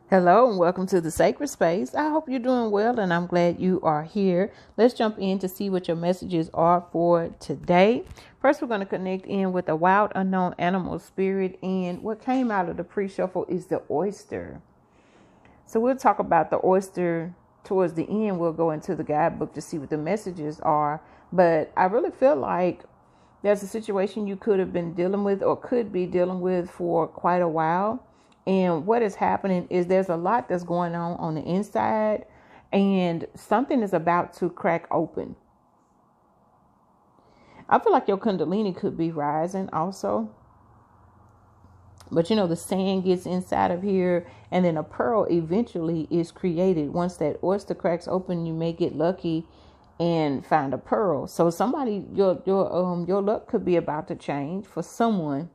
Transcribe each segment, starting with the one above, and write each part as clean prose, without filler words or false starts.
Hello and welcome to the sacred space. I hope you're doing well and I'm glad you are here. Let's jump in to see what your messages are for today. First, we're going to connect in with a wild unknown animal spirit, and what came out of the pre-shuffle is the oyster. So we'll talk about the oyster towards the end. We'll go into the guidebook to see what the messages are, but I really feel like there's a situation you could have been dealing with or could be dealing with for quite a while. And what is happening is there's a lot that's going on the inside, and something is about to crack open. I feel like your Kundalini could be rising also. But the sand gets inside of here, and then a pearl eventually is created. Once that oyster cracks open, you may get lucky and find a pearl. So somebody, your luck could be about to change for someone.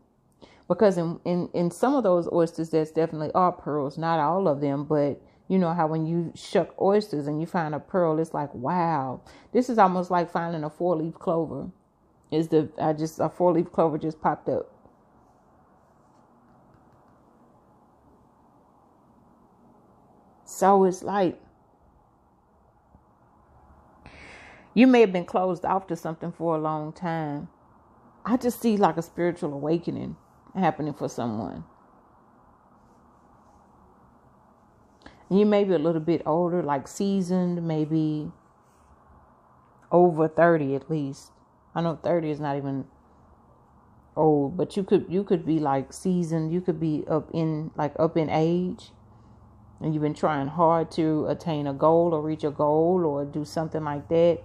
Because in some of those oysters, there's definitely are pearls. Not all of them, but you know how when you shuck oysters and you find a pearl, it's like, wow. This is almost like finding a 4-leaf clover. A 4-leaf clover just popped up. So it's like you may have been closed off to something for a long time. I just see like a spiritual awakening happening for someone. And you may be a little bit older, like seasoned, maybe over 30 at least. I know 30 is not even old, but you could be like seasoned. You could be up in age, and you've been trying hard to attain a goal or reach a goal or do something like that.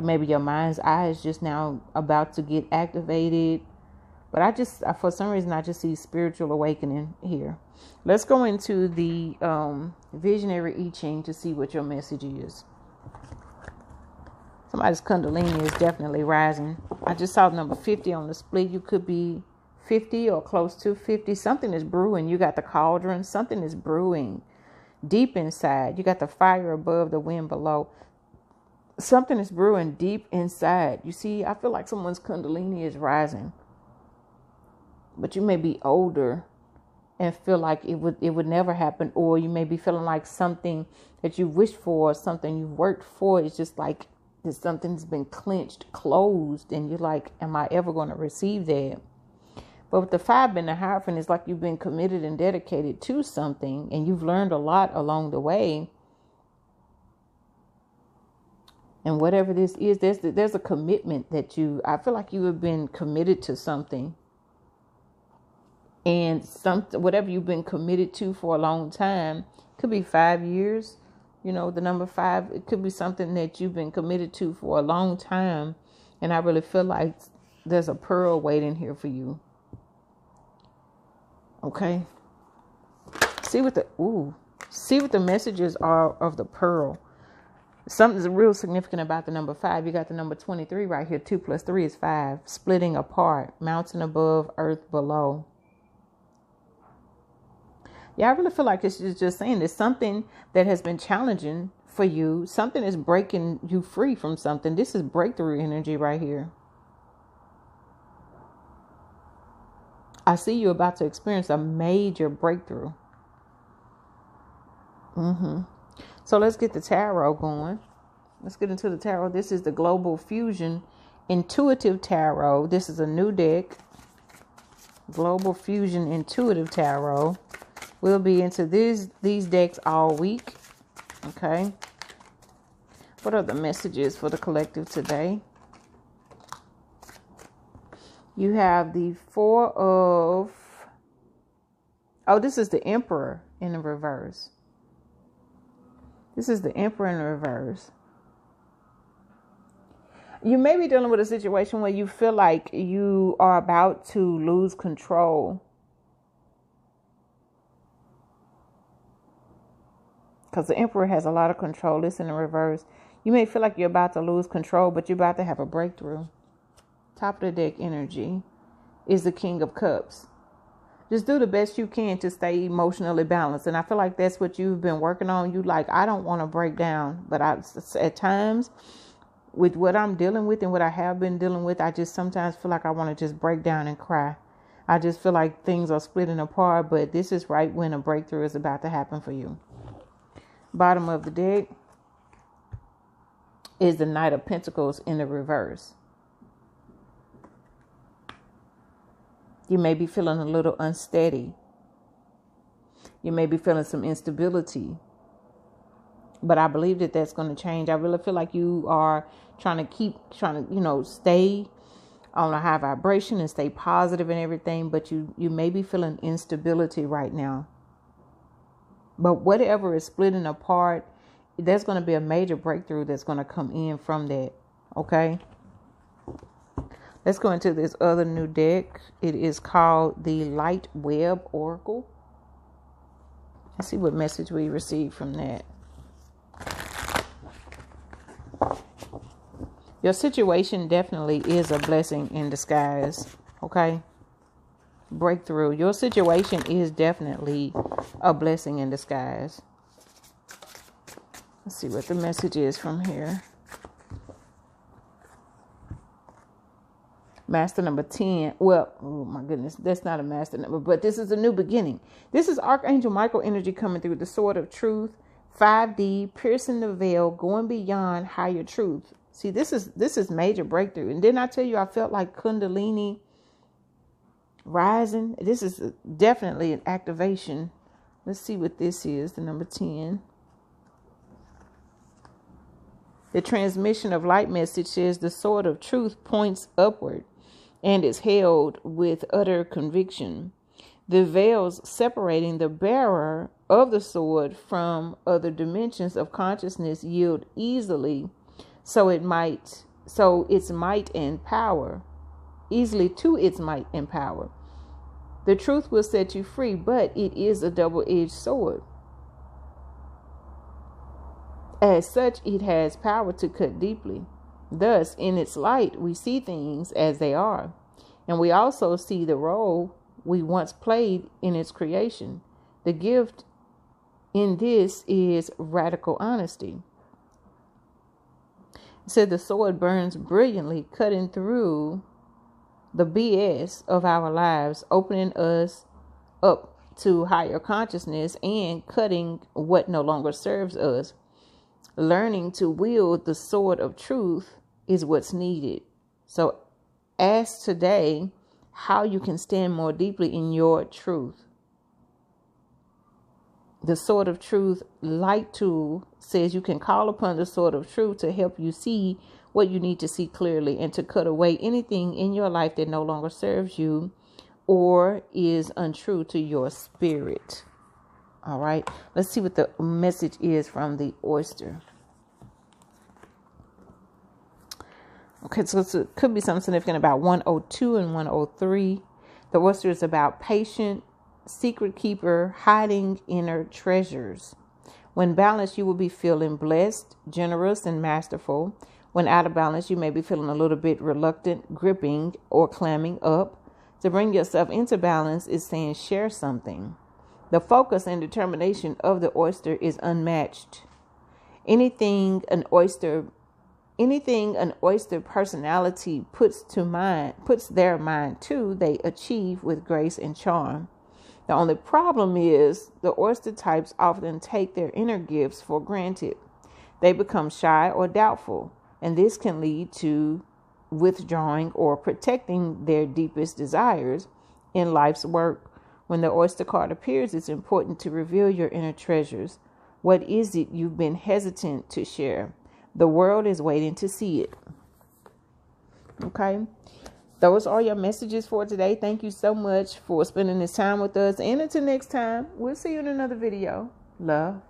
Maybe your mind's eye is just now about to get activated. But for some reason, I just see spiritual awakening here. Let's go into the visionary I Ching to see what your message is. Somebody's Kundalini is definitely rising. I just saw number 50 on the split. You could be 50 or close to 50. Something is brewing. You got the cauldron. Something is brewing deep inside. You got the fire above, the wind below. Something is brewing deep inside. You see, I feel like someone's Kundalini is rising. But you may be older and feel like it would never happen, or you may be feeling like something that you wished for, something you worked for, it's just like something's been closed, and you're like, am I ever going to receive that? But with the 5 being the Hierophant, it's like you've been committed and dedicated to something, and you've learned a lot along the way. And whatever this is, there's a commitment that I feel like you have been committed to something. And whatever you've been committed to for a long time, could be 5 years, the number 5, it could be something that you've been committed to for a long time. And I really feel like there's a pearl waiting here for you. Okay. See what the messages are of the pearl. Something's real significant about the number 5. You got the number 23 right here. 2 plus 3 is 5. Splitting apart. Mountain above, earth below. Yeah, I really feel like it's just saying there's something that has been challenging for you. Something is breaking you free from something. This is breakthrough energy right here. I see you about to experience a major breakthrough. So let's get the tarot going. Let's get into the tarot. This is the Global Fusion Intuitive Tarot. This is a new deck. Global Fusion Intuitive Tarot. We'll be into these decks all week. Okay. What are the messages for the collective today? You have the 4 of... Oh, this is the Emperor in the reverse. This is the Emperor in the reverse. You may be dealing with a situation where you feel like you are about to lose control. Because the Emperor has a lot of control. This in the reverse. You may feel like you're about to lose control, but you're about to have a breakthrough. Top of the deck energy is the King of Cups. Just do the best you can to stay emotionally balanced. And I feel like that's what you've been working on. You like, I don't want to break down. But at times, with what I'm dealing with and what I have been dealing with, I just sometimes feel like I want to just break down and cry. I just feel like things are splitting apart, but this is right when a breakthrough is about to happen for you. Bottom of the deck is the Knight of Pentacles in the reverse. You may be feeling a little unsteady. You may be feeling some instability. But I believe that that's going to change. I really feel like you are trying to stay on a high vibration and stay positive and everything. But you may be feeling instability right now. But whatever is splitting apart, there's going to be a major breakthrough that's going to come in from that. Okay. Let's go into this other new deck. It is called the Light Web Oracle. Let's see what message we receive from that. Your situation definitely is a blessing in disguise. Okay. Breakthrough. Your situation is definitely a blessing in disguise. Let's see what the message is from here. Master number 10. Well, oh my goodness, that's not a master number, but this is a new beginning. This is Archangel Michael energy coming through, the sword of truth, 5D, piercing the veil, going beyond higher truth. See, this is major breakthrough. And didn't I tell you I felt like Kundalini rising? This is definitely an activation. Let's see what this is, the number 10. The transmission of light message says the sword of truth points upward and is held with utter conviction. The veils separating the bearer of the sword from other dimensions of consciousness yield easily, so its might and power, easily to its might and power. The truth will set you free, but it is a double-edged sword. As such, it has power to cut deeply. Thus, in its light, we see things as they are. And we also see the role we once played in its creation. The gift in this is radical honesty. It said the sword burns brilliantly, cutting through the BS of our lives, opening us up to higher consciousness and cutting what no longer serves us. Learning to wield the sword of truth is what's needed. So ask today how you can stand more deeply in your truth. The sword of truth light tool says you can call upon the sword of truth to help you see what you need to see clearly and to cut away anything in your life that no longer serves you or is untrue to your spirit. All right, let's see what the message is from the oyster. Okay, so it could be something significant about 102 and 103. The oyster is about patient, secret keeper, hiding inner treasures. When balanced, you will be feeling blessed, generous, and masterful. When out of balance, you may be feeling a little bit reluctant, gripping, or clamming up. To bring yourself into balance is saying share something. The focus and determination of the oyster is unmatched. Anything an oyster personality puts their mind to, they achieve with grace and charm. The only problem is the oyster types often take their inner gifts for granted. They become shy or doubtful, and this can lead to withdrawing or protecting their deepest desires in life's work. When the oyster card appears, it's important to reveal your inner treasures. What is it you've been hesitant to share? The world is waiting to see it. Okay. Those are your messages for today. Thank you so much for spending this time with us. And until next time, we'll see you in another video. Love.